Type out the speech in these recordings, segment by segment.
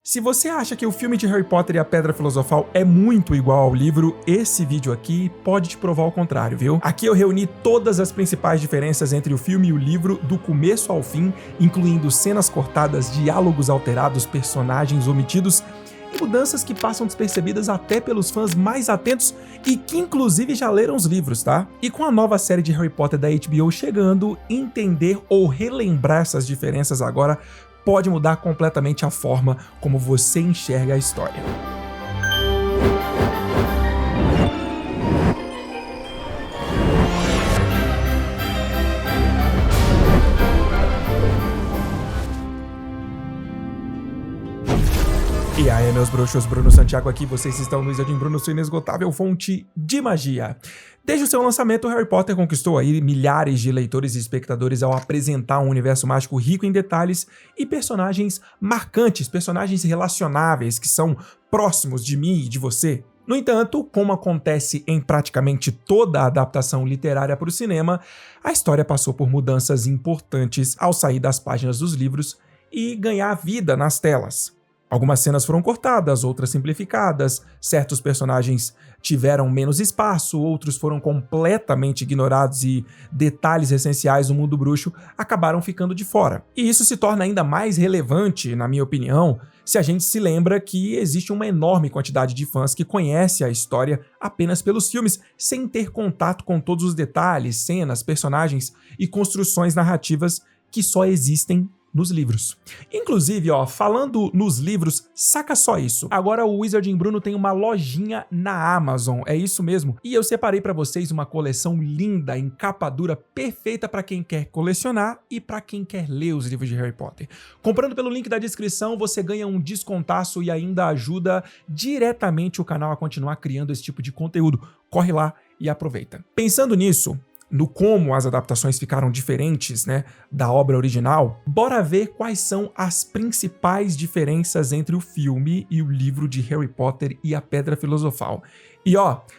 Se você acha que o filme de Harry Potter e a Pedra Filosofal é muito igual ao livro, esse vídeo aqui pode te provar o contrário, viu? Aqui eu reuni todas as principais diferenças entre o filme e o livro, do começo ao fim, incluindo cenas cortadas, diálogos alterados, personagens omitidos e mudanças que passam despercebidas até pelos fãs mais atentos e que inclusive já leram os livros, tá? E com a nova série de Harry Potter da HBO chegando, entender ou relembrar essas diferenças agora pode mudar completamente a forma como você enxerga a história. E aí, meus bruxos, Bruno Santiago aqui, vocês estão no Wizarding Bruno, sua inesgotável fonte de magia. Desde o seu lançamento, Harry Potter conquistou aí milhares de leitores e espectadores ao apresentar um universo mágico rico em detalhes e personagens marcantes, personagens relacionáveis que são próximos de mim e de você. No entanto, como acontece em praticamente toda a adaptação literária para o cinema, a história passou por mudanças importantes ao sair das páginas dos livros e ganhar vida nas telas. Algumas cenas foram cortadas, outras simplificadas, certos personagens tiveram menos espaço, outros foram completamente ignorados e detalhes essenciais do mundo bruxo acabaram ficando de fora. E isso se torna ainda mais relevante, na minha opinião, se a gente se lembra que existe uma enorme quantidade de fãs que conhece a história apenas pelos filmes, sem ter contato com todos os detalhes, cenas, personagens e construções narrativas que só existem nos livros. Inclusive, falando nos livros, saca só isso. Agora o Wizarding Bruno tem uma lojinha na Amazon, é isso mesmo. E eu separei para vocês uma coleção linda, em capa dura, perfeita para quem quer colecionar e para quem quer ler os livros de Harry Potter. Comprando pelo link da descrição, você ganha um descontaço e ainda ajuda diretamente o canal a continuar criando esse tipo de conteúdo. Corre lá e aproveita. Pensando nisso, no como as adaptações ficaram diferentes, da obra original, bora ver quais são as principais diferenças entre o filme e o livro de Harry Potter e a Pedra Filosofal. E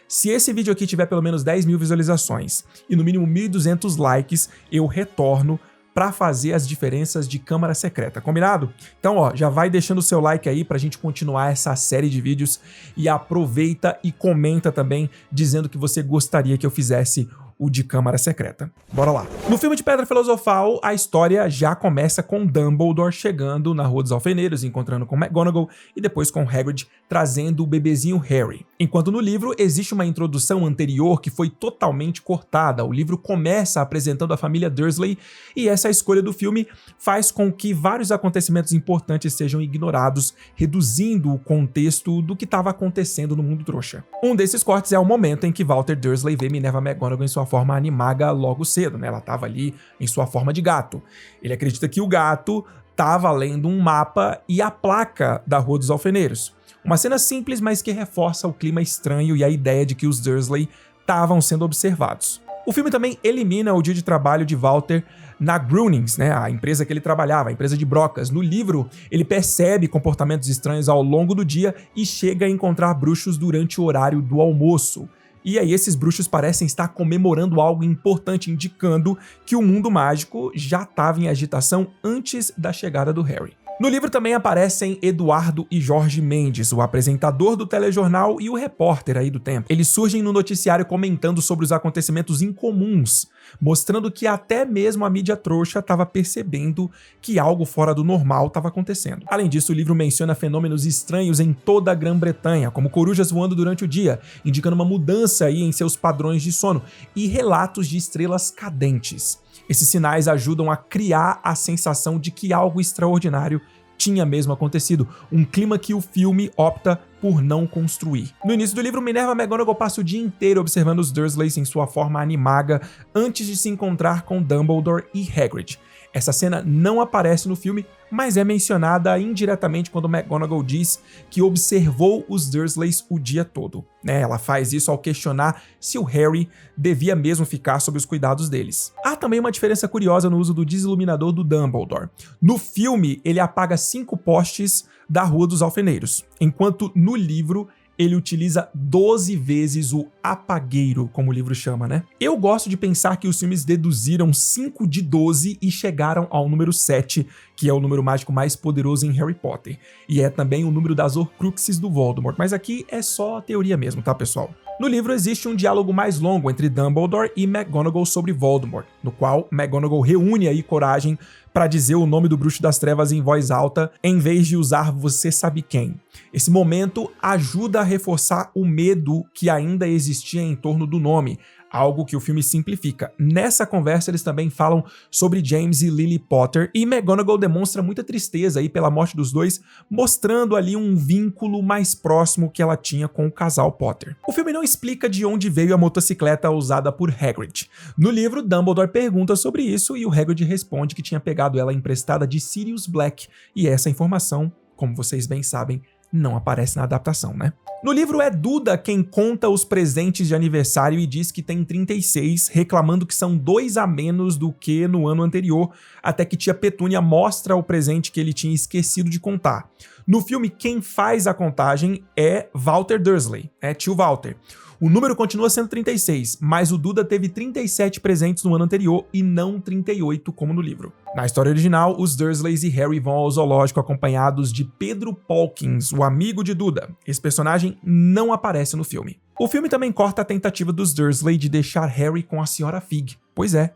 se esse vídeo aqui tiver pelo menos 10 mil visualizações e no mínimo 1.200 likes, eu retorno para fazer as diferenças de Câmara Secreta, combinado? Então, já vai deixando o seu like aí pra gente continuar essa série de vídeos e aproveita e comenta também dizendo que você gostaria que eu fizesse o de Câmara Secreta. Bora lá. No filme de Pedra Filosofal, a história já começa com Dumbledore chegando na Rua dos Alfeneiros, encontrando com McGonagall e depois com Hagrid, trazendo o bebezinho Harry. Enquanto no livro existe uma introdução anterior que foi totalmente cortada. O livro começa apresentando a família Dursley e essa escolha do filme faz com que vários acontecimentos importantes sejam ignorados, reduzindo o contexto do que estava acontecendo no mundo trouxa. Um desses cortes é o momento em que Walter Dursley vê Minerva McGonagall em sua forma animaga logo cedo, Ela estava ali em sua forma de gato. Ele acredita que o gato estava lendo um mapa e a placa da Rua dos Alfeneiros. Uma cena simples, mas que reforça o clima estranho e a ideia de que os Dursley estavam sendo observados. O filme também elimina o dia de trabalho de Walter na Grunnings, a empresa que ele trabalhava, a empresa de brocas. No livro, ele percebe comportamentos estranhos ao longo do dia e chega a encontrar bruxos durante o horário do almoço. E aí esses bruxos parecem estar comemorando algo importante, indicando que o mundo mágico já estava em agitação antes da chegada do Harry. No livro também aparecem Eduardo e Jorge Mendes, o apresentador do telejornal e o repórter aí do tempo. Eles surgem no noticiário comentando sobre os acontecimentos incomuns, mostrando que até mesmo a mídia trouxa estava percebendo que algo fora do normal estava acontecendo. Além disso, o livro menciona fenômenos estranhos em toda a Grã-Bretanha, como corujas voando durante o dia, indicando uma mudança aí em seus padrões de sono, e relatos de estrelas cadentes. Esses sinais ajudam a criar a sensação de que algo extraordinário tinha mesmo acontecido, um clima que o filme opta por não construir. No início do livro, Minerva McGonagall passa o dia inteiro observando os Dursleys em sua forma animaga antes de se encontrar com Dumbledore e Hagrid. Essa cena não aparece no filme, mas é mencionada indiretamente quando McGonagall diz que observou os Dursleys o dia todo. Ela faz isso ao questionar se o Harry devia mesmo ficar sob os cuidados deles. Há também uma diferença curiosa no uso do desiluminador do Dumbledore. No filme, ele apaga 5 postes da Rua dos Alfeneiros, enquanto no livro ele utiliza 12 vezes o apagueiro, como o livro chama, né? Eu gosto de pensar que os filmes deduziram 5 de 12 e chegaram ao número 7, que é o número mágico mais poderoso em Harry Potter. E é também o número das Horcruxes do Voldemort, mas aqui é só teoria mesmo, tá, pessoal? No livro existe um diálogo mais longo entre Dumbledore e McGonagall sobre Voldemort, no qual McGonagall reúne aí coragem para dizer o nome do Bruxo das Trevas em voz alta, em vez de usar você sabe quem. Esse momento ajuda a reforçar o medo que ainda existia em torno do nome, algo que o filme simplifica. Nessa conversa eles também falam sobre James e Lily Potter, e McGonagall demonstra muita tristeza aí pela morte dos dois, mostrando ali um vínculo mais próximo que ela tinha com o casal Potter. O filme não explica de onde veio a motocicleta usada por Hagrid. No livro, Dumbledore pergunta sobre isso e o Hagrid responde que tinha pegado ela emprestada de Sirius Black, e essa informação, como vocês bem sabem, não aparece na adaptação, né? No livro é Duda quem conta os presentes de aniversário e diz que tem 36, reclamando que são 2 a menos do que no ano anterior, até que tia Petúnia mostra o presente que ele tinha esquecido de contar. No filme, quem faz a contagem é Walter Dursley, tio Walter. O número continua sendo 36, mas o Duda teve 37 presentes no ano anterior e não 38 como no livro. Na história original, os Dursleys e Harry vão ao zoológico acompanhados de Pedro Pawkins, o amigo de Duda. Esse personagem não aparece no filme. O filme também corta a tentativa dos Dursley de deixar Harry com a Sra. Fig. Pois é,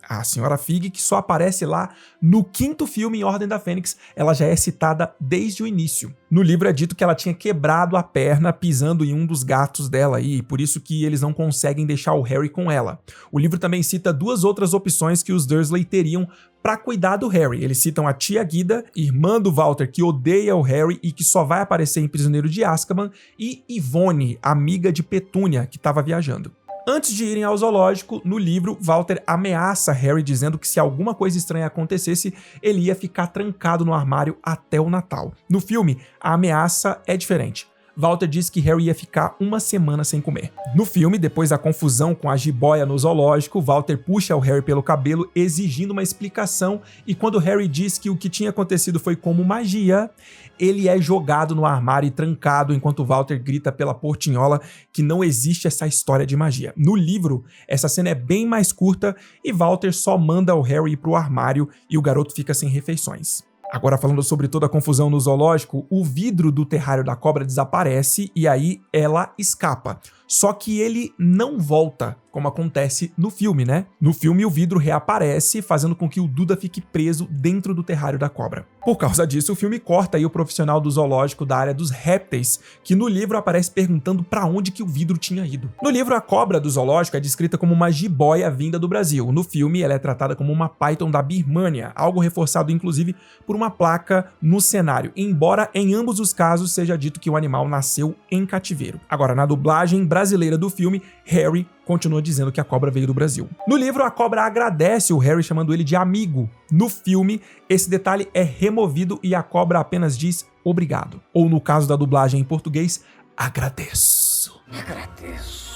a Sra. Fig, que só aparece lá no 5º filme em Ordem da Fênix, ela já é citada desde o início. No livro é dito que ela tinha quebrado a perna pisando em um dos gatos dela e por isso que eles não conseguem deixar o Harry com ela. O livro também cita 2 outras opções que os Dursley teriam para cuidar do Harry. Eles citam a tia Guida, irmã do Walter, que odeia o Harry e que só vai aparecer em Prisioneiro de Azkaban, e Yvonne, amiga de Petúnia, que estava viajando. Antes de irem ao zoológico, no livro, Walter ameaça Harry dizendo que se alguma coisa estranha acontecesse, ele ia ficar trancado no armário até o Natal. No filme, a ameaça é diferente. Walter diz que Harry ia ficar 1 semana sem comer. No filme, depois da confusão com a jiboia no zoológico, Walter puxa o Harry pelo cabelo exigindo uma explicação e quando Harry diz que o que tinha acontecido foi como magia, ele é jogado no armário e trancado enquanto Walter grita pela portinhola que não existe essa história de magia. No livro, essa cena é bem mais curta e Walter só manda o Harry ir pro armário e o garoto fica sem refeições. Agora falando sobre toda a confusão no zoológico, o vidro do terrário da cobra desaparece e aí ela escapa. Só que ele não volta, como acontece no filme, né? No filme o vidro reaparece, fazendo com que o Duda fique preso dentro do terrário da cobra. Por causa disso, o filme corta aí o profissional do zoológico da área dos répteis, que no livro aparece perguntando para onde que o vidro tinha ido. No livro, a cobra do zoológico é descrita como uma jiboia vinda do Brasil. No filme, ela é tratada como uma python da Birmânia, algo reforçado inclusive por uma placa no cenário, embora em ambos os casos seja dito que o animal nasceu em cativeiro. Agora, na dublagem brasileira do filme, Harry continua dizendo que a cobra veio do Brasil. No livro, a cobra agradece o Harry chamando ele de amigo. No filme, esse detalhe é removido e a cobra apenas diz obrigado. Ou no caso da dublagem em português, agradeço. Agradeço.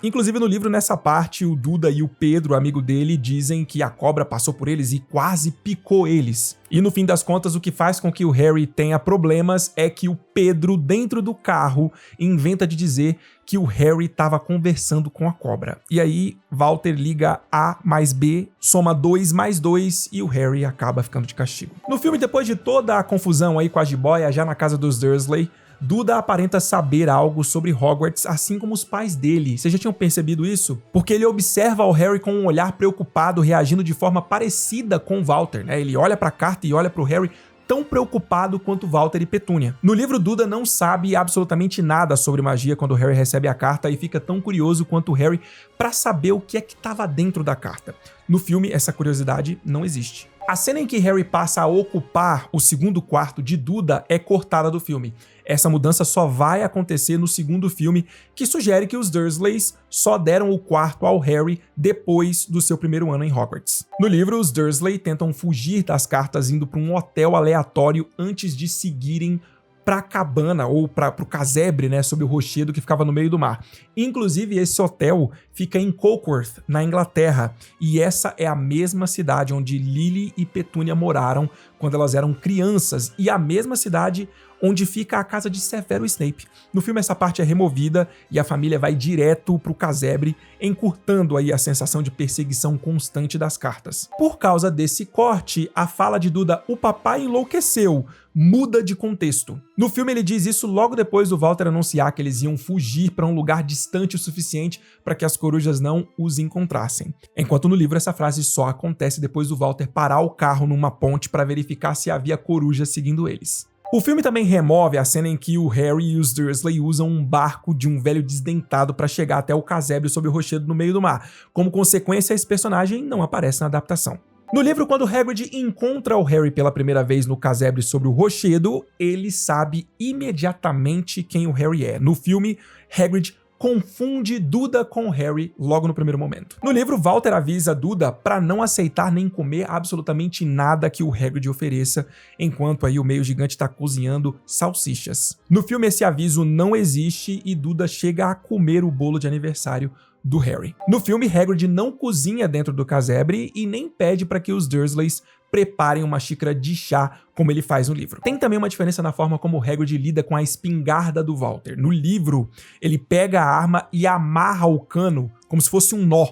Inclusive no livro, nessa parte, o Duda e o Pedro, amigo dele, dizem que a cobra passou por eles e quase picou eles. E no fim das contas, o que faz com que o Harry tenha problemas é que o Pedro, dentro do carro, inventa de dizer que o Harry estava conversando com a cobra. E aí, Walter liga A mais B, soma 2 mais 2 e o Harry acaba ficando de castigo. No filme, depois de toda a confusão aí com a jiboia, já na casa dos Dursley, Duda aparenta saber algo sobre Hogwarts, assim como os pais dele. Vocês já tinham percebido isso? Porque ele observa o Harry com um olhar preocupado, reagindo de forma parecida com Walter, né? Ele olha pra carta e olha pro Harry tão preocupado quanto Walter e Petúnia. No livro, Duda não sabe absolutamente nada sobre magia quando Harry recebe a carta e fica tão curioso quanto Harry pra saber o que é que estava dentro da carta. No filme, essa curiosidade não existe. A cena em que Harry passa a ocupar o segundo quarto de Duda é cortada do filme. Essa mudança só vai acontecer no segundo filme, que sugere que os Dursleys só deram o quarto ao Harry depois do seu primeiro ano em Hogwarts. No livro, os Dursley tentam fugir das cartas indo para um hotel aleatório antes de seguirem pra cabana ou pro casebre, né, sob o rochedo que ficava no meio do mar. Inclusive, esse hotel fica em Cockworth, na Inglaterra, e essa é a mesma cidade onde Lily e Petúnia moraram quando elas eram crianças, e a mesma cidade onde fica a casa de Severo Snape. No filme essa parte é removida e a família vai direto pro casebre, encurtando aí a sensação de perseguição constante das cartas. Por causa desse corte, a fala de Duda, "o papai enlouqueceu", muda de contexto. No filme ele diz isso logo depois do Walter anunciar que eles iam fugir para um lugar distante o suficiente para que as corujas não os encontrassem. Enquanto no livro essa frase só acontece depois do Walter parar o carro numa ponte para verificar se havia corujas seguindo eles. O filme também remove a cena em que o Harry e os Dursley usam um barco de um velho desdentado para chegar até o casebre sob o rochedo no meio do mar. Como consequência, esse personagem não aparece na adaptação. No livro, quando Hagrid encontra o Harry pela primeira vez no casebre sobre o rochedo, ele sabe imediatamente quem o Harry é. No filme, Hagrid confunde Duda com Harry logo no primeiro momento. No livro, Walter avisa Duda para não aceitar nem comer absolutamente nada que o Hagrid ofereça, enquanto aí o meio gigante está cozinhando salsichas. No filme, esse aviso não existe e Duda chega a comer o bolo de aniversário do Harry. No filme, Hagrid não cozinha dentro do casebre e nem pede para que os Dursleys preparem uma xícara de chá, como ele faz no livro. Tem também uma diferença na forma como Hagrid lida com a espingarda do Walter. No livro, ele pega a arma e amarra o cano como se fosse um nó.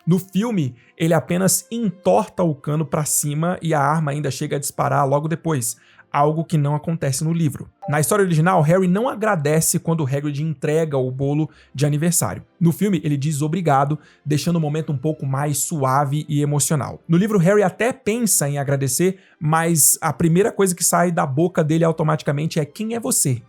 No filme, ele apenas entorta o cano para cima e a arma ainda chega a disparar logo depois, algo que não acontece no livro. Na história original, Harry não agradece quando Hagrid entrega o bolo de aniversário. No filme, ele diz obrigado, deixando o momento um pouco mais suave e emocional. No livro, Harry até pensa em agradecer, mas a primeira coisa que sai da boca dele automaticamente é "quem é você?".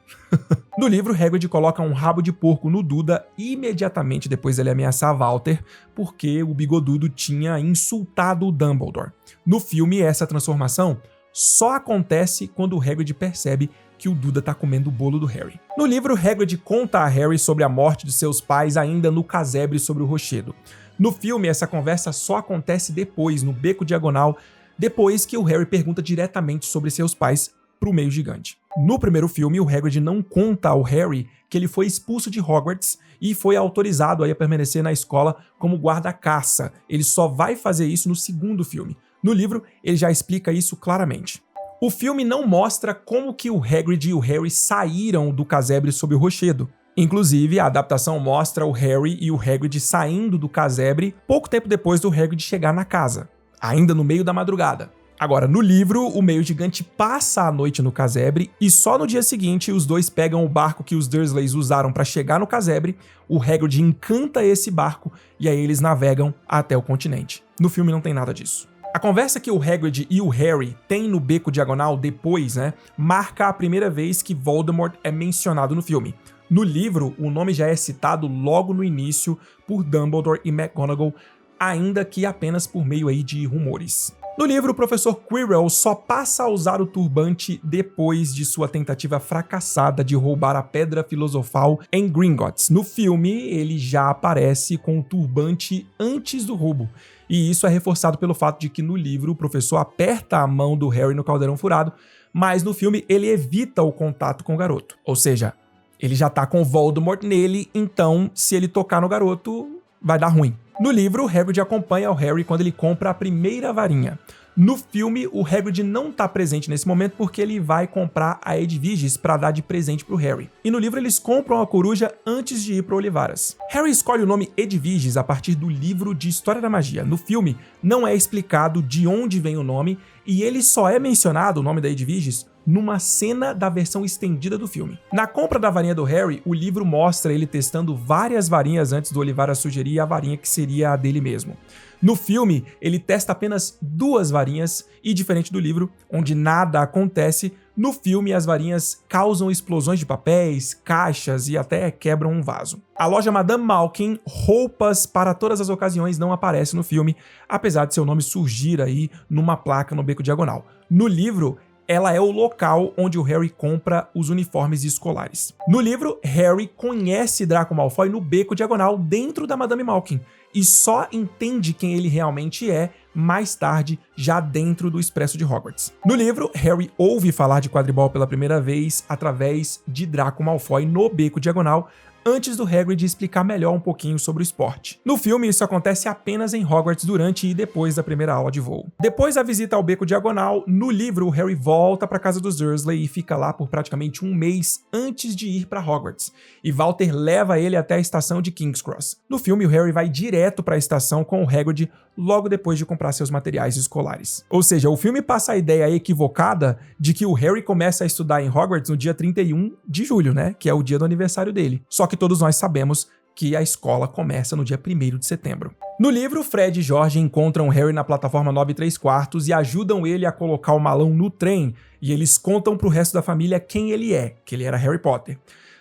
No livro, Hagrid coloca um rabo de porco no Duda imediatamente depois dele ameaçar Walter, porque o bigodudo tinha insultado o Dumbledore. No filme, essa transformação só acontece quando o Hagrid percebe que o Duda tá comendo o bolo do Harry. No livro, Hagrid conta a Harry sobre a morte de seus pais ainda no casebre sobre o rochedo. No filme, essa conversa só acontece depois, no beco diagonal, depois que o Harry pergunta diretamente sobre seus pais pro meio gigante. No primeiro filme, o Hagrid não conta ao Harry que ele foi expulso de Hogwarts e foi autorizado a permanecer na escola como guarda-caça. Ele só vai fazer isso no segundo filme. No livro, ele já explica isso claramente. O filme não mostra como que o Hagrid e o Harry saíram do casebre sob o rochedo. Inclusive, a adaptação mostra o Harry e o Hagrid saindo do casebre pouco tempo depois do Hagrid chegar na casa, ainda no meio da madrugada. Agora, no livro, o meio gigante passa a noite no casebre e só no dia seguinte os dois pegam o barco que os Dursleys usaram para chegar no casebre, o Hagrid encanta esse barco e aí eles navegam até o continente. No filme não tem nada disso. A conversa que o Hagrid e o Harry têm no beco diagonal depois, marca a primeira vez que Voldemort é mencionado no filme. No livro, o nome já é citado logo no início por Dumbledore e McGonagall, ainda que apenas por meio aí de rumores. No livro, o professor Quirrell só passa a usar o turbante depois de sua tentativa fracassada de roubar a pedra filosofal em Gringotts. No filme, ele já aparece com o turbante antes do roubo. E isso é reforçado pelo fato de que no livro o professor aperta a mão do Harry no caldeirão furado, mas no filme ele evita o contato com o garoto. Ou seja, ele já tá com Voldemort nele, então se ele tocar no garoto, vai dar ruim. No livro, Hagrid acompanha o Harry quando ele compra a primeira varinha. No filme, o Hagrid não tá presente nesse momento porque ele vai comprar a Edviges para dar de presente pro Harry. E no livro eles compram a coruja antes de ir pro Olivaras. Harry escolhe o nome Edviges a partir do livro de História da Magia. No filme, não é explicado de onde vem o nome e ele só é mencionado, o nome da Edviges, numa cena da versão estendida do filme. Na compra da varinha do Harry, o livro mostra ele testando várias varinhas antes do Olivaras sugerir a varinha que seria a dele mesmo. No filme, ele testa apenas 2 varinhas e, diferente do livro, onde nada acontece, no filme as varinhas causam explosões de papéis, caixas e até quebram um vaso. A loja Madame Malkin, roupas para todas as ocasiões, não aparece no filme, apesar de seu nome surgir aí numa placa no beco diagonal. No livro, ela é o local onde o Harry compra os uniformes escolares. No livro, Harry conhece Draco Malfoy no beco diagonal dentro da Madame Malkin e só entende quem ele realmente é mais tarde, já dentro do Expresso de Hogwarts. No livro, Harry ouve falar de quadribol pela primeira vez através de Draco Malfoy no Beco Diagonal, antes do Hagrid explicar melhor um pouquinho sobre o esporte. No filme, isso acontece apenas em Hogwarts durante e depois da primeira aula de voo. Depois da visita ao Beco Diagonal, no livro, o Harry volta para casa dos Dursley e fica lá por praticamente um mês antes de ir para Hogwarts, e Walter leva ele até a estação de King's Cross. No filme, o Harry vai direto para a estação com o Hagrid logo depois de comprar seus materiais escolares. Ou seja, o filme passa a ideia equivocada de que o Harry começa a estudar em Hogwarts no dia 31 de julho, né? Que é o dia do aniversário dele. Só que todos nós sabemos que a escola começa no dia 1º de setembro. No livro, Fred e George encontram Harry na plataforma 9 3/4 e ajudam ele a colocar o malão no trem, e eles contam pro resto da família quem ele é, que ele era Harry Potter.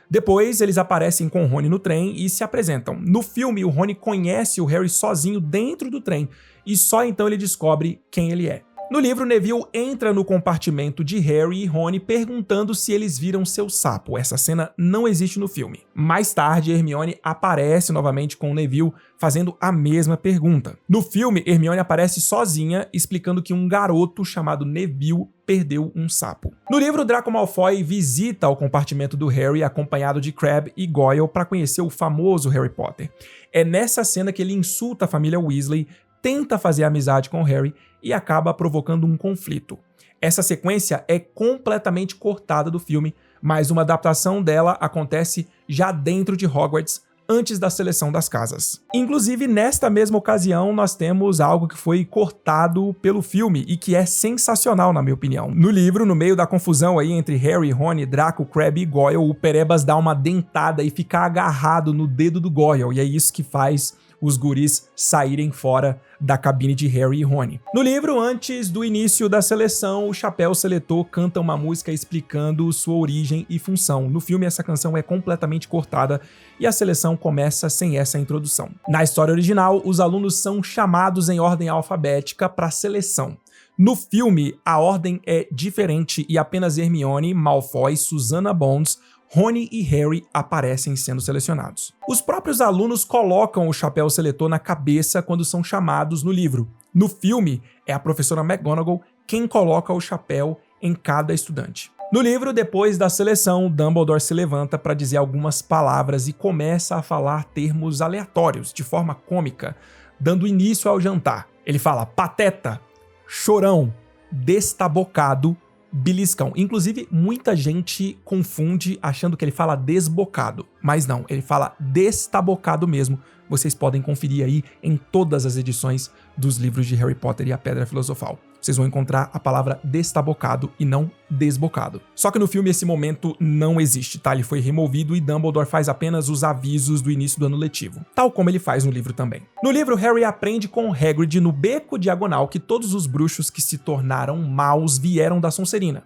Depois, eles aparecem com o Rony no trem e se apresentam. No filme, o Rony conhece o Harry sozinho dentro do trem, e só então ele descobre quem ele é. No livro, Neville entra no compartimento de Harry e Rony perguntando se eles viram seu sapo. Essa cena não existe no filme. Mais tarde, Hermione aparece novamente com Neville fazendo a mesma pergunta. No filme, Hermione aparece sozinha explicando que um garoto chamado Neville perdeu um sapo. No livro, Draco Malfoy visita o compartimento do Harry acompanhado de Crabbe e Goyle para conhecer o famoso Harry Potter. É nessa cena que ele insulta a família Weasley, tenta fazer amizade com Harry e acaba provocando um conflito. Essa sequência é completamente cortada do filme, mas uma adaptação dela acontece já dentro de Hogwarts, antes da seleção das casas. Inclusive, nesta mesma ocasião, nós temos algo que foi cortado pelo filme e que é sensacional, na minha opinião. No livro, no meio da confusão aí entre Harry, Rony, Draco, Crabbe e Goyle, o Perebas dá uma dentada e fica agarrado no dedo do Goyle, e é isso que faz os guris saírem fora da cabine de Harry e Rony. No livro, antes do início da seleção, o Chapéu Seletor canta uma música explicando sua origem e função. No filme, essa canção é completamente cortada e a seleção começa sem essa introdução. Na história original, os alunos são chamados em ordem alfabética para a seleção. No filme, a ordem é diferente e apenas Hermione, Malfoy, Susannah Bones, Rony e Harry aparecem sendo selecionados. Os próprios alunos colocam o chapéu seletor na cabeça quando são chamados no livro. No filme, é a professora McGonagall quem coloca o chapéu em cada estudante. No livro, depois da seleção, Dumbledore se levanta para dizer algumas palavras e começa a falar termos aleatórios, de forma cômica, dando início ao jantar. Ele fala pateta, chorão, destabocado, beliscão. Inclusive, muita gente confunde achando que ele fala desbocado, mas não, ele fala destabocado mesmo. Vocês podem conferir aí em todas as edições dos livros de Harry Potter e a Pedra Filosofal. Vocês vão encontrar a palavra destabocado e não desbocado. Só que no filme esse momento não existe, tá? Ele foi removido e Dumbledore faz apenas os avisos do início do ano letivo, tal como ele faz no livro também. No livro, Harry aprende com Hagrid no Beco Diagonal que todos os bruxos que se tornaram maus vieram da Sonserina.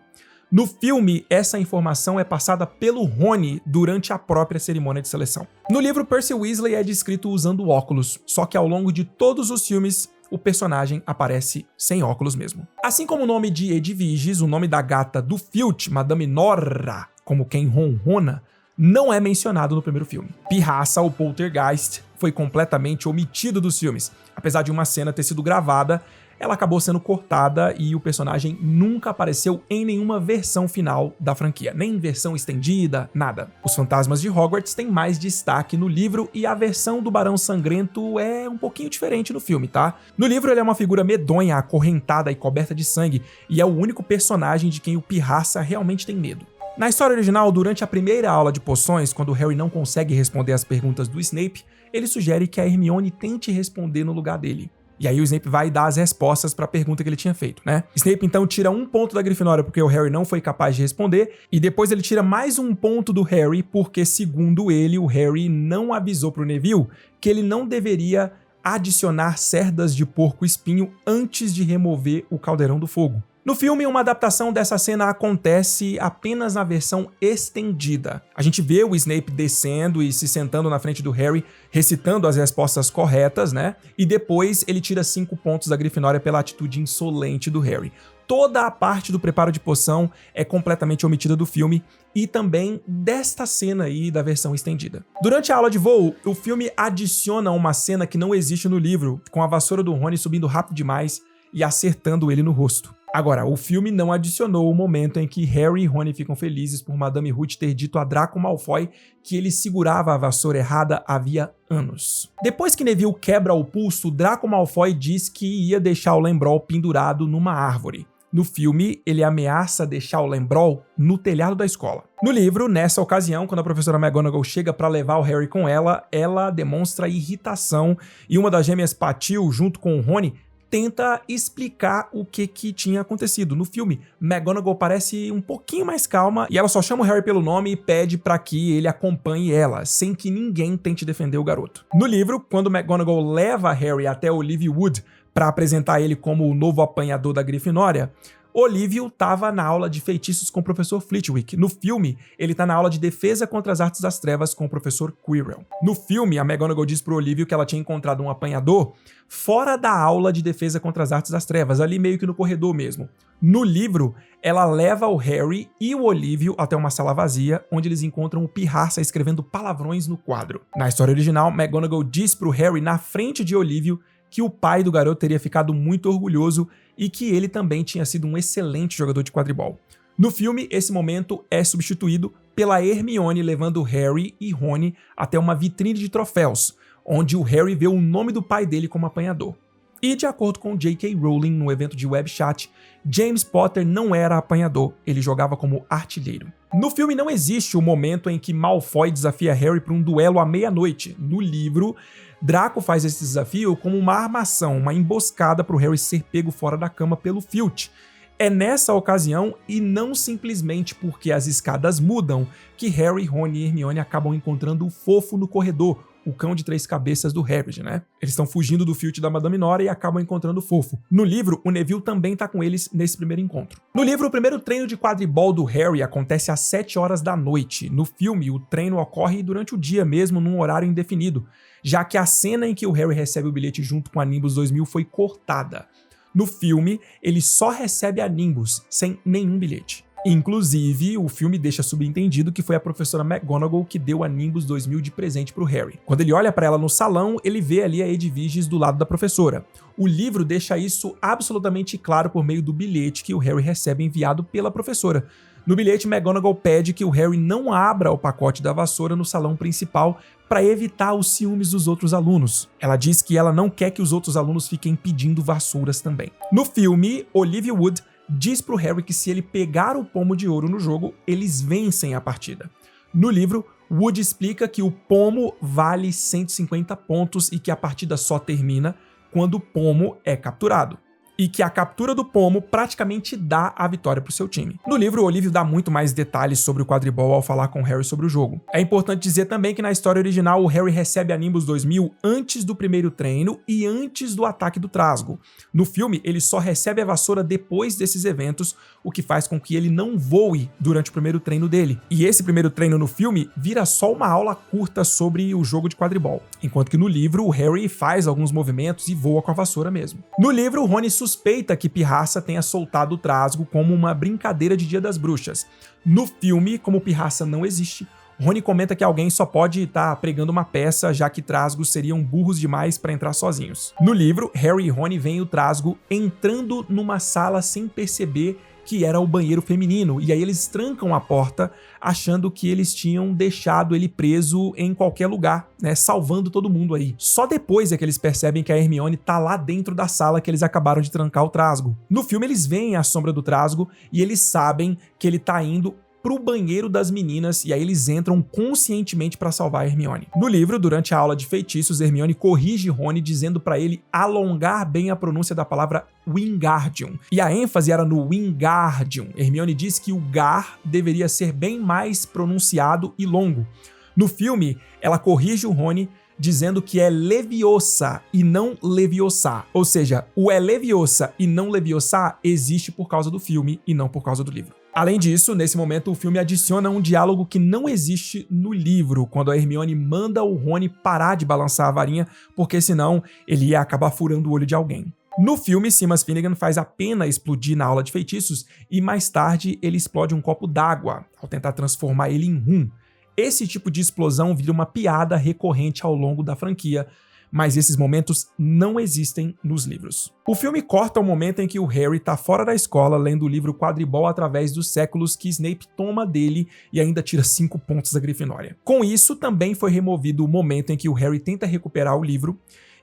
No filme, essa informação é passada pelo Rony durante a própria cerimônia de seleção. No livro, Percy Weasley é descrito usando óculos, só que ao longo de todos os filmes, o personagem aparece sem óculos mesmo. Assim como o nome de Edviges, o nome da gata do Filch, Madame Norra, como quem ronrona, não é mencionado no primeiro filme. Pirraça, o Poltergeist, foi completamente omitido dos filmes. Apesar de uma cena ter sido gravada, ela acabou sendo cortada e o personagem nunca apareceu em nenhuma versão final da franquia, nem versão estendida, nada. Os fantasmas de Hogwarts têm mais destaque no livro e a versão do Barão Sangrento é um pouquinho diferente no filme, tá? No livro ele é uma figura medonha, acorrentada e coberta de sangue, e é o único personagem de quem o Pirraça realmente tem medo. Na história original, durante a primeira aula de poções, quando Harry não consegue responder as perguntas do Snape, ele sugere que a Hermione tente responder no lugar dele. E aí o Snape vai dar as respostas para a pergunta que ele tinha feito, né? Snape então tira um ponto da Grifinória porque o Harry não foi capaz de responder, e depois ele tira mais um ponto do Harry porque, segundo ele, o Harry não avisou pro Neville que ele não deveria adicionar cerdas de porco-espinho antes de remover o Caldeirão do Fogo. No filme, uma adaptação dessa cena acontece apenas na versão estendida. A gente vê o Snape descendo e se sentando na frente do Harry, recitando as respostas corretas, né? E depois ele tira 5 pontos da Grifinória pela atitude insolente do Harry. Toda a parte do preparo de poção é completamente omitida do filme e também desta cena aí da versão estendida. Durante a aula de voo, o filme adiciona uma cena que não existe no livro, com a vassoura do Rony subindo rápido demais e acertando ele no rosto. Agora, o filme não adicionou o momento em que Harry e Rony ficam felizes por Madame Hooch ter dito a Draco Malfoy que ele segurava a vassoura errada havia anos. Depois que Neville quebra o pulso, Draco Malfoy diz que ia deixar o Lembrol pendurado numa árvore. No filme, ele ameaça deixar o Lembrol no telhado da escola. No livro, nessa ocasião, quando a professora McGonagall chega para levar o Harry com ela, ela demonstra irritação e uma das gêmeas Patil, junto com o Rony, tenta explicar o que tinha acontecido. No filme, McGonagall parece um pouquinho mais calma e ela só chama o Harry pelo nome e pede para que ele acompanhe ela, sem que ninguém tente defender o garoto. No livro, quando McGonagall leva Harry até Olivia Wood para apresentar ele como o novo apanhador da Grifinória, Olívio estava na aula de feitiços com o professor Flitwick. No filme, ele está na aula de defesa contra as artes das trevas com o professor Quirrell. No filme, a McGonagall diz pro Olívio que ela tinha encontrado um apanhador fora da aula de defesa contra as artes das trevas, ali meio que no corredor mesmo. No livro, ela leva o Harry e o Olívio até uma sala vazia, onde eles encontram o Pirraça escrevendo palavrões no quadro. Na história original, McGonagall diz pro Harry, na frente de Olívio, que o pai do garoto teria ficado muito orgulhoso e que ele também tinha sido um excelente jogador de quadribol. No filme, esse momento é substituído pela Hermione levando Harry e Rony até uma vitrine de troféus, onde o Harry vê o nome do pai dele como apanhador. E de acordo com J.K. Rowling no evento de webchat, James Potter não era apanhador, ele jogava como artilheiro. No filme não existe o momento em que Malfoy desafia Harry para um duelo à meia-noite. No livro, Draco faz esse desafio como uma armação, uma emboscada para o Harry ser pego fora da cama pelo Filch. É nessa ocasião, e não simplesmente porque as escadas mudam, que Harry, Rony e Hermione acabam encontrando o Fofo no corredor, o cão de 3 cabeças do Hagrid, né? Eles estão fugindo do Filch da Madame Nora e acabam encontrando o Fofo. No livro, o Neville também tá com eles nesse primeiro encontro. No livro, o primeiro treino de quadribol do Harry acontece às 7 horas da noite. No filme, o treino ocorre durante o dia mesmo, num horário indefinido, já que a cena em que o Harry recebe o bilhete junto com a Nimbus 2000 foi cortada. No filme, ele só recebe a Nimbus, sem nenhum bilhete. Inclusive, o filme deixa subentendido que foi a professora McGonagall que deu a Nimbus 2000 de presente pro Harry. Quando ele olha para ela no salão, ele vê ali a Edwiges do lado da professora. O livro deixa isso absolutamente claro por meio do bilhete que o Harry recebe enviado pela professora. No bilhete, McGonagall pede que o Harry não abra o pacote da vassoura no salão principal para evitar os ciúmes dos outros alunos. Ela diz que ela não quer que os outros alunos fiquem pedindo vassouras também. No filme, Olivia Wood diz pro Harry que se ele pegar o pomo de ouro no jogo, eles vencem a partida. No livro, Wood explica que o pomo vale 150 pontos e que a partida só termina quando o pomo é capturado. E que a captura do pomo praticamente dá a vitória pro seu time. No livro, o Olívio dá muito mais detalhes sobre o quadribol ao falar com o Harry sobre o jogo. É importante dizer também que na história original, o Harry recebe a Nimbus 2000 antes do primeiro treino e antes do ataque do Trasgo. No filme, ele só recebe a vassoura depois desses eventos, o que faz com que ele não voe durante o primeiro treino dele. E esse primeiro treino no filme vira só uma aula curta sobre o jogo de quadribol. Enquanto que no livro, o Harry faz alguns movimentos e voa com a vassoura mesmo. No livro, o Rony suspeita que Pirraça tenha soltado o Trasgo como uma brincadeira de Dia das Bruxas. No filme, como Pirraça não existe, Rony comenta que alguém só pode estar pregando uma peça, já que Trasgos seriam burros demais para entrar sozinhos. No livro, Harry e Rony veem o Trasgo entrando numa sala sem perceber que era o banheiro feminino, e aí eles trancam a porta, achando que eles tinham deixado ele preso em qualquer lugar, né, salvando todo mundo aí. Só depois é que eles percebem que a Hermione tá lá dentro da sala que eles acabaram de trancar o Trasgo. No filme eles veem a sombra do Trasgo e eles sabem que ele tá indo pro banheiro das meninas, e aí eles entram conscientemente para salvar a Hermione. No livro, durante a aula de feitiços, Hermione corrige Rony dizendo para ele alongar bem a pronúncia da palavra Wingardium. E a ênfase era no Wingardium. Hermione diz que o gar deveria ser bem mais pronunciado e longo. No filme, ela corrige o Rony dizendo que é Leviosa e não Leviosa. Ou seja, o é Leviosa e não Leviosa existe por causa do filme e não por causa do livro. Além disso, nesse momento o filme adiciona um diálogo que não existe no livro, quando a Hermione manda o Rony parar de balançar a varinha, porque senão ele ia acabar furando o olho de alguém. No filme, Seamus Finnegan faz a pena explodir na aula de feitiços e mais tarde ele explode um copo d'água ao tentar transformar ele em rum. Esse tipo de explosão vira uma piada recorrente ao longo da franquia, mas esses momentos não existem nos livros. O filme corta o momento em que o Harry tá fora da escola lendo o livro Quadribol através dos séculos que Snape toma dele e ainda tira 5 pontos da Grifinória. Com isso, também foi removido o momento em que o Harry tenta recuperar o livro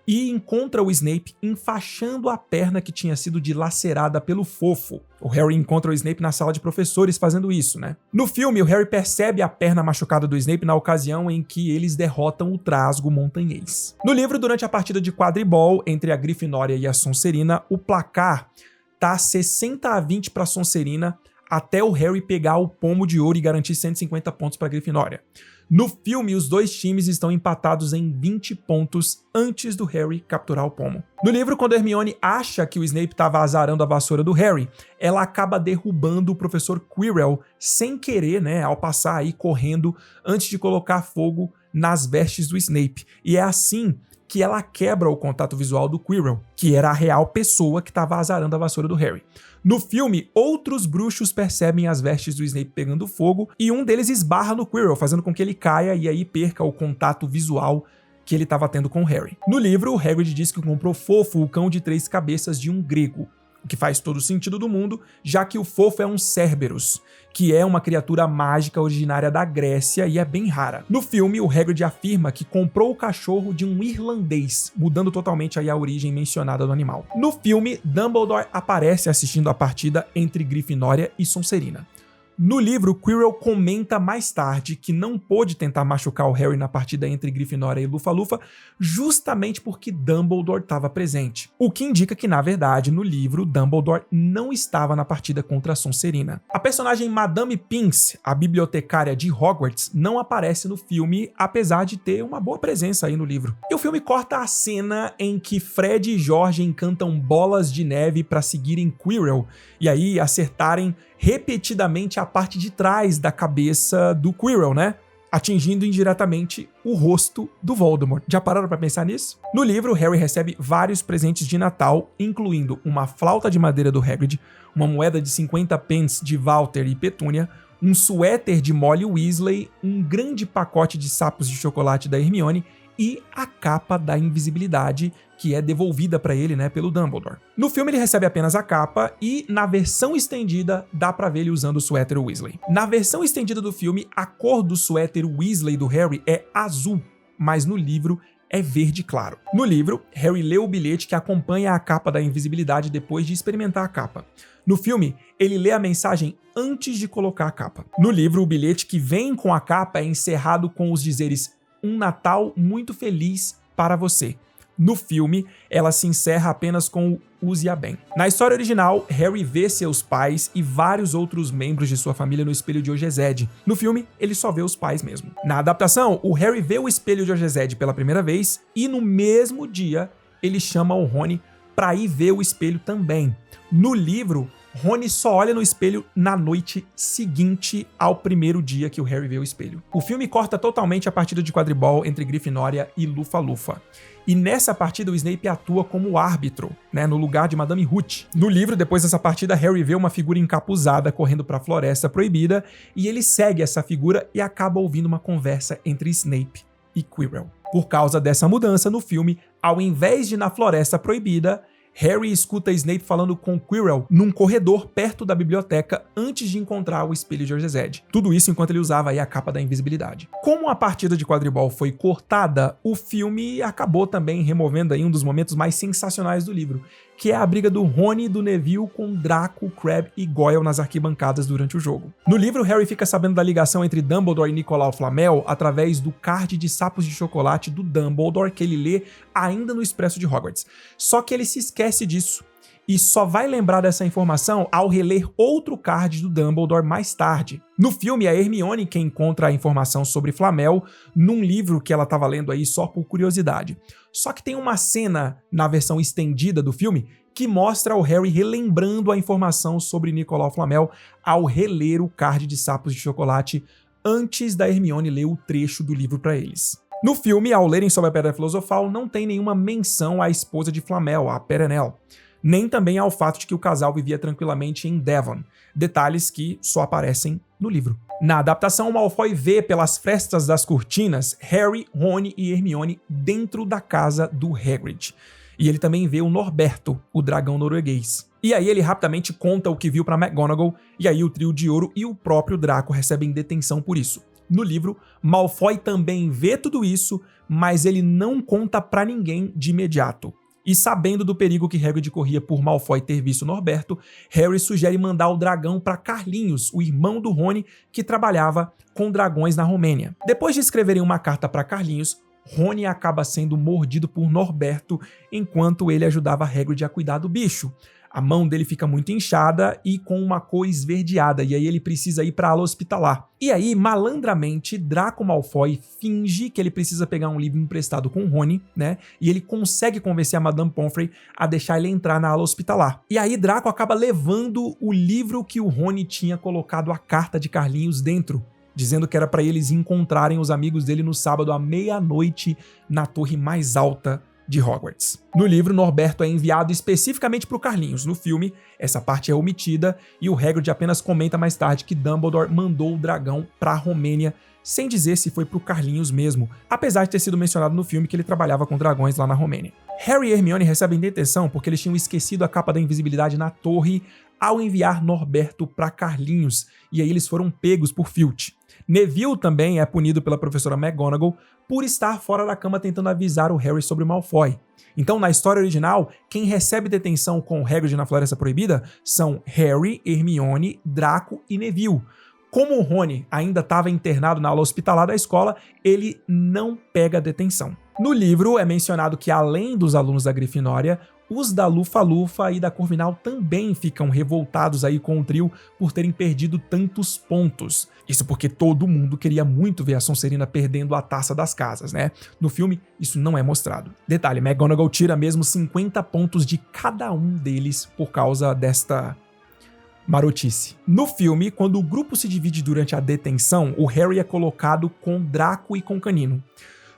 e encontra o Snape enfaixando a perna que tinha sido dilacerada pelo fofo. O Harry encontra o Snape na sala de professores fazendo isso, né? No filme, o Harry percebe a perna machucada do Snape na ocasião em que eles derrotam o Trasgo Montanhês. No livro, durante a partida de quadribol entre a Grifinória e a Sonserina, o placar tá 60-20 para a Sonserina até o Harry pegar o pomo de ouro e garantir 150 pontos para a Grifinória. No filme, os dois times estão empatados em 20 pontos antes do Harry capturar o pomo. No livro, quando Hermione acha que o Snape estava azarando a vassoura do Harry, ela acaba derrubando o professor Quirrell sem querer, né, ao passar aí correndo antes de colocar fogo nas vestes do Snape. E é assim que ela quebra o contato visual do Quirrell, que era a real pessoa que estava azarando a vassoura do Harry. No filme, outros bruxos percebem as vestes do Snape pegando fogo e um deles esbarra no Quirrell, fazendo com que ele caia e aí perca o contato visual que ele estava tendo com o Harry. No livro, o Hagrid diz que comprou Fofo, o cão de 3 cabeças de um grego, o que faz todo o sentido do mundo, já que o Fofo é um Cerberus, que é uma criatura mágica originária da Grécia e é bem rara. No filme, o Hagrid afirma que comprou o cachorro de um irlandês, mudando totalmente aí a origem mencionada do animal. No filme, Dumbledore aparece assistindo a partida entre Grifinória e Sonserina. No livro, Quirrell comenta mais tarde que não pôde tentar machucar o Harry na partida entre Grifinória e Lufa-Lufa justamente porque Dumbledore estava presente. O que indica que, na verdade, no livro, Dumbledore não estava na partida contra a Sonserina. A personagem Madame Pince, a bibliotecária de Hogwarts, não aparece no filme, apesar de ter uma boa presença aí no livro. E o filme corta a cena em que Fred e George encantam bolas de neve para seguirem Quirrell e aí acertarem repetidamente a parte de trás da cabeça do Quirrell, né? Atingindo indiretamente o rosto do Voldemort. Já pararam pra pensar nisso? No livro, Harry recebe vários presentes de Natal, incluindo uma flauta de madeira do Hagrid, uma moeda de 50 pence de Walter e Petúnia, um suéter de Molly Weasley, um grande pacote de sapos de chocolate da Hermione e a capa da invisibilidade, que é devolvida para ele, né, pelo Dumbledore. No filme ele recebe apenas a capa e na versão estendida dá para ver ele usando o suéter Weasley. Na versão estendida do filme, a cor do suéter Weasley do Harry é azul, mas no livro é verde claro. No livro, Harry lê o bilhete que acompanha a capa da invisibilidade depois de experimentar a capa. No filme, ele lê a mensagem antes de colocar a capa. No livro, o bilhete que vem com a capa é encerrado com os dizeres "Um Natal muito feliz para você". No filme, ela se encerra apenas com o "Use-a bem". Na história original, Harry vê seus pais e vários outros membros de sua família no espelho de Ogezed. No filme, ele só vê os pais mesmo. Na adaptação, o Harry vê o espelho de Ogezed pela primeira vez e no mesmo dia, ele chama o Rony para ir ver o espelho também. No livro, Rony só olha no espelho na noite seguinte ao primeiro dia que o Harry vê o espelho. O filme corta totalmente a partida de quadribol entre Grifinória e Lufa-Lufa. E nessa partida o Snape atua como árbitro, né, no lugar de Madame Hooch. No livro, depois dessa partida, Harry vê uma figura encapuzada correndo para a Floresta Proibida e ele segue essa figura e acaba ouvindo uma conversa entre Snape e Quirrell. Por causa dessa mudança no filme, ao invés de ir na Floresta Proibida, Harry escuta Snape falando com Quirrell num corredor perto da biblioteca antes de encontrar o espelho de Ogezed. Tudo isso enquanto ele usava aí a capa da invisibilidade. Como a partida de quadribol foi cortada, o filme acabou também removendo aí um dos momentos mais sensacionais do livro, que é a briga do Rony e do Neville com Draco, Crabbe e Goyle nas arquibancadas durante o jogo. No livro, Harry fica sabendo da ligação entre Dumbledore e Nicolau Flamel através do card de sapos de chocolate do Dumbledore que ele lê ainda no Expresso de Hogwarts. Só que ele se esquece disso e só vai lembrar dessa informação ao reler outro card do Dumbledore mais tarde. No filme, é Hermione quem encontra a informação sobre Flamel num livro que ela estava lendo aí só por curiosidade. Só que tem uma cena na versão estendida do filme que mostra o Harry relembrando a informação sobre Nicolau Flamel ao reler o card de sapos de chocolate antes da Hermione ler o trecho do livro para eles. No filme, ao lerem sobre a Pedra Filosofal, não tem nenhuma menção à esposa de Flamel, a Perenelle, nem também ao fato de que o casal vivia tranquilamente em Devon, detalhes que só aparecem no livro. Na adaptação, Malfoy vê pelas frestas das cortinas Harry, Rony e Hermione dentro da casa do Hagrid. E ele também vê o Norberto, o dragão norueguês. E aí ele rapidamente conta o que viu para McGonagall, e aí o Trio de Ouro e o próprio Draco recebem detenção por isso. No livro, Malfoy também vê tudo isso, mas ele não conta pra ninguém de imediato. E sabendo do perigo que Hagrid corria por Malfoy ter visto Norberto, Harry sugere mandar o dragão para Carlinhos, o irmão do Rony, que trabalhava com dragões na Romênia. Depois de escreverem uma carta para Carlinhos, Rony acaba sendo mordido por Norberto enquanto ele ajudava Hagrid a cuidar do bicho. A mão dele fica muito inchada e com uma cor esverdeada, e aí ele precisa ir para a ala hospitalar. E aí, malandramente, Draco Malfoy finge que ele precisa pegar um livro emprestado com o Rony, né? E ele consegue convencer a Madame Pomfrey a deixar ele entrar na ala hospitalar. E aí, Draco acaba levando o livro que o Rony tinha colocado a carta de Carlinhos dentro, dizendo que era para eles encontrarem os amigos dele no sábado à meia-noite na torre mais alta de Hogwarts. No livro, Norberto é enviado especificamente para o Carlinhos. No filme, essa parte é omitida e o Hagrid apenas comenta mais tarde que Dumbledore mandou o dragão para a Romênia, sem dizer se foi para o Carlinhos mesmo, apesar de ter sido mencionado no filme que ele trabalhava com dragões lá na Romênia. Harry e Hermione recebem detenção porque eles tinham esquecido a capa da invisibilidade na torre ao enviar Norberto para Carlinhos, e aí eles foram pegos por Filch. Neville também é punido pela professora McGonagall por estar fora da cama tentando avisar o Harry sobre Malfoy. Então, na história original, quem recebe detenção com o Hagrid na Floresta Proibida são Harry, Hermione, Draco e Neville. Como o Rony ainda estava internado na ala hospitalar da escola, ele não pega detenção. No livro é mencionado que, além dos alunos da Grifinória, os da Lufa-Lufa e da Corvinal também ficam revoltados aí com o trio por terem perdido tantos pontos. Isso porque todo mundo queria muito ver a Sonserina perdendo a Taça das Casas, né? No filme, isso não é mostrado. Detalhe, McGonagall tira mesmo 50 pontos de cada um deles por causa desta marotice. No filme, quando o grupo se divide durante a detenção, o Harry é colocado com Draco e com Canino.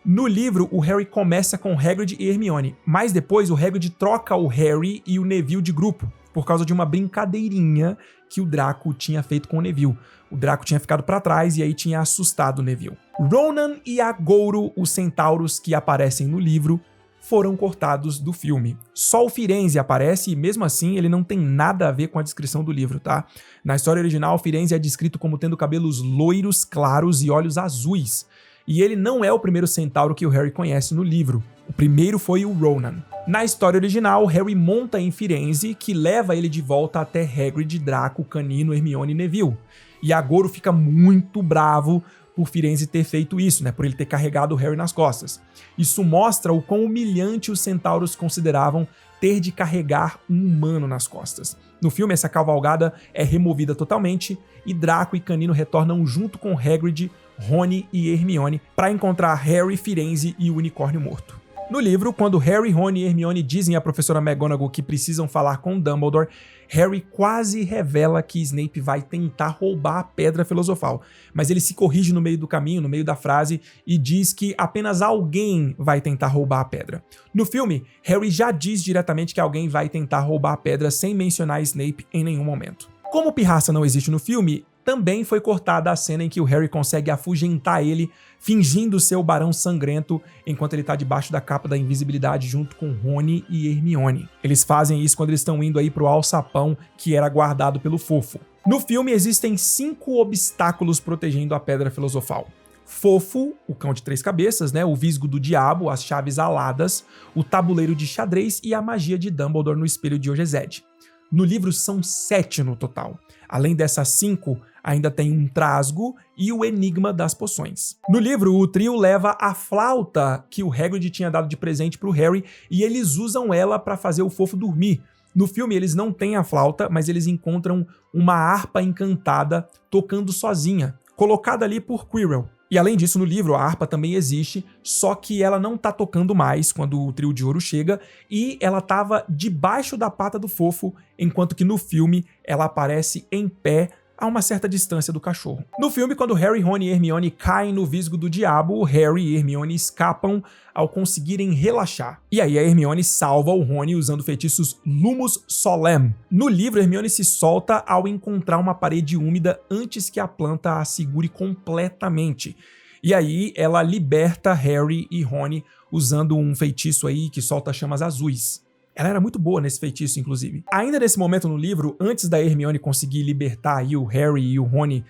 No livro, o Harry começa com Hagrid e Hermione, mas depois o Hagrid troca o Harry e o Neville de grupo, por causa de uma brincadeirinha que o Draco tinha feito com o Neville. O Draco tinha ficado para trás e aí tinha assustado o Neville. Ronan e Agouro, os centauros que aparecem no livro, foram cortados do filme. Só o Firenze aparece e mesmo assim ele não tem nada a ver com a descrição do livro, tá? Na história original, Firenze é descrito como tendo cabelos loiros, claros e olhos azuis. E ele não é o primeiro centauro que o Harry conhece no livro. O primeiro foi o Ronan. Na história original, Harry monta em Firenze, que leva ele de volta até Hagrid, Draco, Canino, Hermione e Neville. E Agouro fica muito bravo por Firenze ter feito isso, né? Por ele ter carregado o Harry nas costas. Isso mostra o quão humilhante os centauros consideravam ter de carregar um humano nas costas. No filme, essa cavalgada é removida totalmente e Draco e Canino retornam junto com Hagrid, Rony e Hermione para encontrar Harry, Firenze e o Unicórnio Morto. No livro, quando Harry, Rony e Hermione dizem à professora McGonagall que precisam falar com Dumbledore, Harry quase revela que Snape vai tentar roubar a Pedra Filosofal, mas ele se corrige no meio do caminho, no meio da frase, e diz que apenas alguém vai tentar roubar a pedra. No filme, Harry já diz diretamente que alguém vai tentar roubar a pedra sem mencionar Snape em nenhum momento. Como Pirraça não existe no filme, também foi cortada a cena em que o Harry consegue afugentar ele, fingindo ser o Barão Sangrento, enquanto ele tá debaixo da capa da invisibilidade junto com Rony e Hermione. Eles fazem isso quando eles estão indo aí pro alçapão que era guardado pelo Fofo. No filme existem 5 obstáculos protegendo a Pedra Filosofal. Fofo, o cão de 3 cabeças, né? O visgo do diabo, as chaves aladas, o tabuleiro de xadrez e a magia de Dumbledore no espelho de Ogezed. No livro são 7 no total. Além dessas 5, ainda tem um trasgo e o enigma das poções. No livro, o trio leva a flauta que o Hagrid tinha dado de presente pro Harry e eles usam ela para fazer o Fofo dormir. No filme, eles não têm a flauta, mas eles encontram uma harpa encantada tocando sozinha, colocada ali por Quirrell. E além disso, no livro, a harpa também existe, só que ela não tá tocando mais quando o Trio de Ouro chega, e ela tava debaixo da pata do Fofo, enquanto que no filme ela aparece em pé a uma certa distância do cachorro. No filme, quando Harry, Rony e Hermione caem no visgo do diabo, Harry e Hermione escapam ao conseguirem relaxar. E aí a Hermione salva o Rony usando feitiços Lumus Solem. No livro, Hermione se solta ao encontrar uma parede úmida antes que a planta a segure completamente. E aí ela liberta Harry e Rony usando um feitiço aí que solta chamas azuis. Ela era muito boa nesse feitiço, inclusive. Ainda nesse momento no livro, antes da Hermione conseguir libertar aí o Harry e o Rony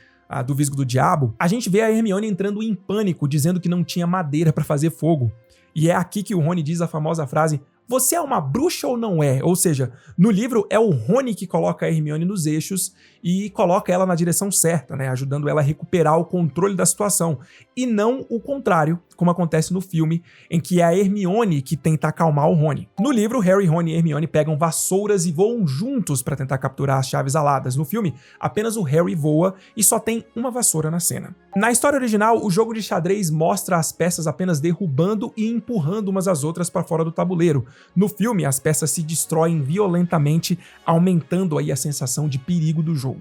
do visgo do diabo, a gente vê a Hermione entrando em pânico, dizendo que não tinha madeira para fazer fogo. E é aqui que o Rony diz a famosa frase: "Você é uma bruxa ou não é?" Ou seja, no livro é o Rony que coloca a Hermione nos eixos e coloca ela na direção certa, né, ajudando ela a recuperar o controle da situação, e não o contrário, como acontece no filme, em que é a Hermione que tenta acalmar o Rony. No livro, Harry, Rony e Hermione pegam vassouras e voam juntos para tentar capturar as chaves aladas. No filme, apenas o Harry voa e só tem uma vassoura na cena. Na história original, o jogo de xadrez mostra as peças apenas derrubando e empurrando umas às outras para fora do tabuleiro. No filme, as peças se destroem violentamente, aumentando aí a sensação de perigo do jogo.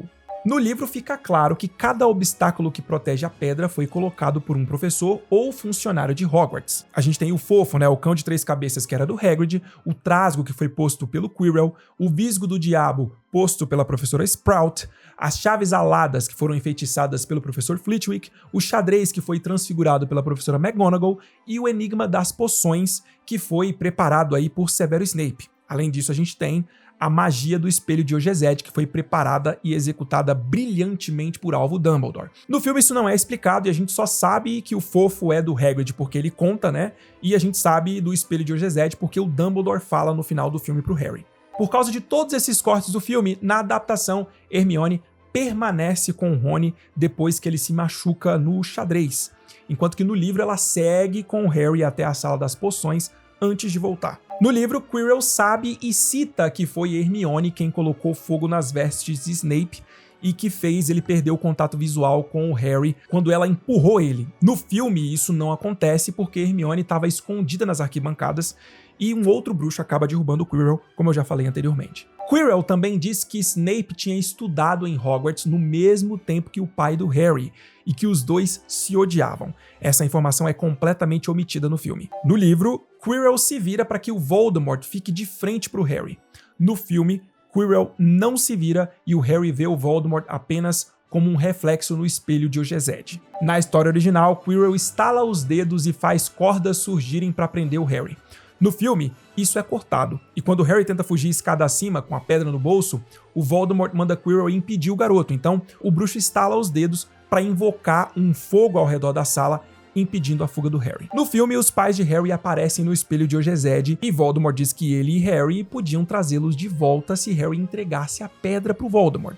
No livro fica claro que cada obstáculo que protege a pedra foi colocado por um professor ou funcionário de Hogwarts. A gente tem o Fofo, né, o cão de 3 cabeças que era do Hagrid, o Trasgo que foi posto pelo Quirrell, o Visgo do Diabo posto pela professora Sprout, as chaves aladas que foram enfeitiçadas pelo professor Flitwick, o xadrez que foi transfigurado pela professora McGonagall e o Enigma das Poções que foi preparado aí por Severo Snape. Além disso, a gente tem a magia do espelho de Ogezed, que foi preparada e executada brilhantemente por Alvo Dumbledore. No filme isso não é explicado e a gente só sabe que o Fofo é do Hagrid porque ele conta, né? E a gente sabe do espelho de Ogezed porque o Dumbledore fala no final do filme pro Harry. Por causa de todos esses cortes do filme, na adaptação, Hermione permanece com o Rony depois que ele se machuca no xadrez, enquanto que no livro ela segue com o Harry até a Sala das Poções antes de voltar. No livro, Quirrell sabe e cita que foi Hermione quem colocou fogo nas vestes de Snape e que fez ele perder o contato visual com o Harry quando ela empurrou ele. No filme, isso não acontece porque Hermione estava escondida nas arquibancadas e um outro bruxo acaba derrubando o Quirrell, como eu já falei anteriormente. Quirrell também diz que Snape tinha estudado em Hogwarts no mesmo tempo que o pai do Harry e que os dois se odiavam. Essa informação é completamente omitida no filme. No livro, Quirrell se vira para que o Voldemort fique de frente para o Harry. No filme, Quirrell não se vira e o Harry vê o Voldemort apenas como um reflexo no espelho de Ogezed. Na história original, Quirrell estala os dedos e faz cordas surgirem para prender o Harry. No filme, isso é cortado, e quando Harry tenta fugir escada acima com a pedra no bolso, o Voldemort manda Quirrell impedir o garoto, então o bruxo estala os dedos para invocar um fogo ao redor da sala, impedindo a fuga do Harry. No filme, os pais de Harry aparecem no espelho de Ogezed e Voldemort diz que ele e Harry podiam trazê-los de volta se Harry entregasse a pedra para o Voldemort.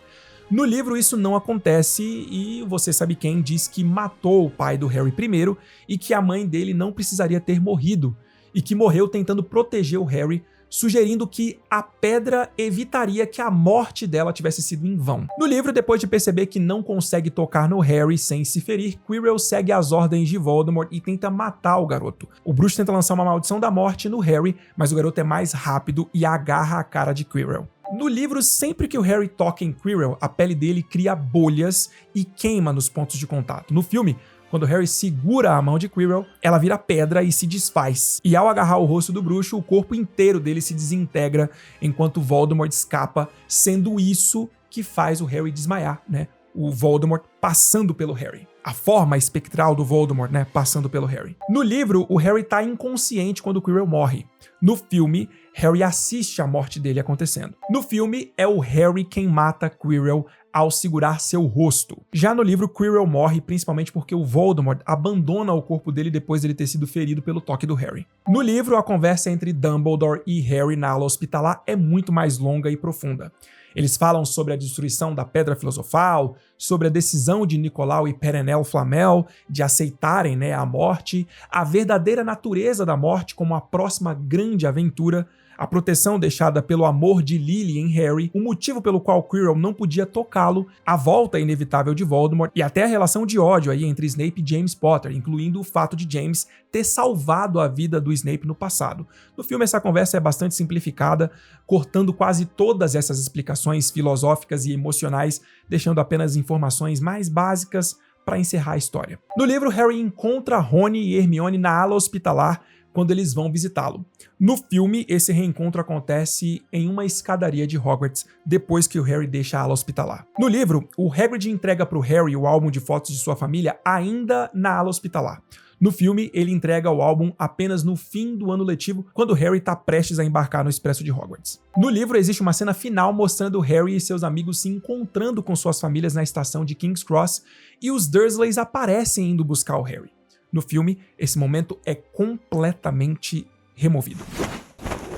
No livro isso não acontece e você sabe quem diz que matou o pai do Harry primeiro e que a mãe dele não precisaria ter morrido, e que morreu tentando proteger o Harry, sugerindo que a pedra evitaria que a morte dela tivesse sido em vão. No livro, depois de perceber que não consegue tocar no Harry sem se ferir, Quirrell segue as ordens de Voldemort e tenta matar o garoto. O bruxo tenta lançar uma maldição da morte no Harry, mas o garoto é mais rápido e agarra a cara de Quirrell. No livro, sempre que o Harry toca em Quirrell, a pele dele cria bolhas e queima nos pontos de contato. No filme, quando Harry segura a mão de Quirrell, ela vira pedra e se desfaz. E ao agarrar o rosto do bruxo, o corpo inteiro dele se desintegra enquanto Voldemort escapa, sendo isso que faz o Harry desmaiar, né? O Voldemort passando pelo Harry. A forma espectral do Voldemort, né? Passando pelo Harry. No livro, o Harry tá inconsciente quando Quirrell morre. No filme, Harry assiste a morte dele acontecendo. No filme, é o Harry quem mata Quirrell ao segurar seu rosto. Já no livro, Quirrell morre principalmente porque o Voldemort abandona o corpo dele depois dele ter sido ferido pelo toque do Harry. No livro, a conversa entre Dumbledore e Harry na ala hospitalar é muito mais longa e profunda. Eles falam sobre a destruição da Pedra Filosofal, sobre a decisão de Nicolau e Perenelle Flamel de aceitarem, né, a morte, a verdadeira natureza da morte como a próxima grande aventura, a proteção deixada pelo amor de Lily em Harry, o motivo pelo qual Quirrell não podia tocá-lo, a volta inevitável de Voldemort e até a relação de ódio aí entre Snape e James Potter, incluindo o fato de James ter salvado a vida do Snape no passado. No filme essa conversa é bastante simplificada, cortando quase todas essas explicações filosóficas e emocionais, deixando apenas informações mais básicas para encerrar a história. No livro, Harry encontra Rony e Hermione na ala hospitalar quando eles vão visitá-lo. No filme, esse reencontro acontece em uma escadaria de Hogwarts, depois que o Harry deixa a ala hospitalar. No livro, o Hagrid entrega para o Harry o álbum de fotos de sua família ainda na ala hospitalar. No filme, ele entrega o álbum apenas no fim do ano letivo, quando Harry está prestes a embarcar no Expresso de Hogwarts. No livro, existe uma cena final mostrando Harry e seus amigos se encontrando com suas famílias na estação de King's Cross, e os Dursleys aparecem indo buscar o Harry. No filme, esse momento é completamente removido.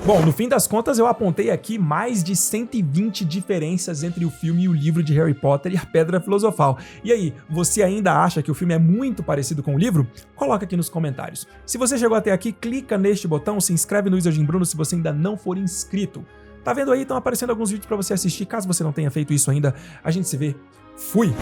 Bom, no fim das contas eu apontei aqui mais de 120 diferenças entre o filme e o livro de Harry Potter e a Pedra Filosofal. E aí, você ainda acha que o filme é muito parecido com o livro? Coloca aqui nos comentários. Se você chegou até aqui, clica neste botão, se inscreve no Wizarding Bruno se você ainda não for inscrito. Tá vendo aí? Estão aparecendo alguns vídeos para você assistir. Caso você não tenha feito isso ainda, a gente se vê. Fui!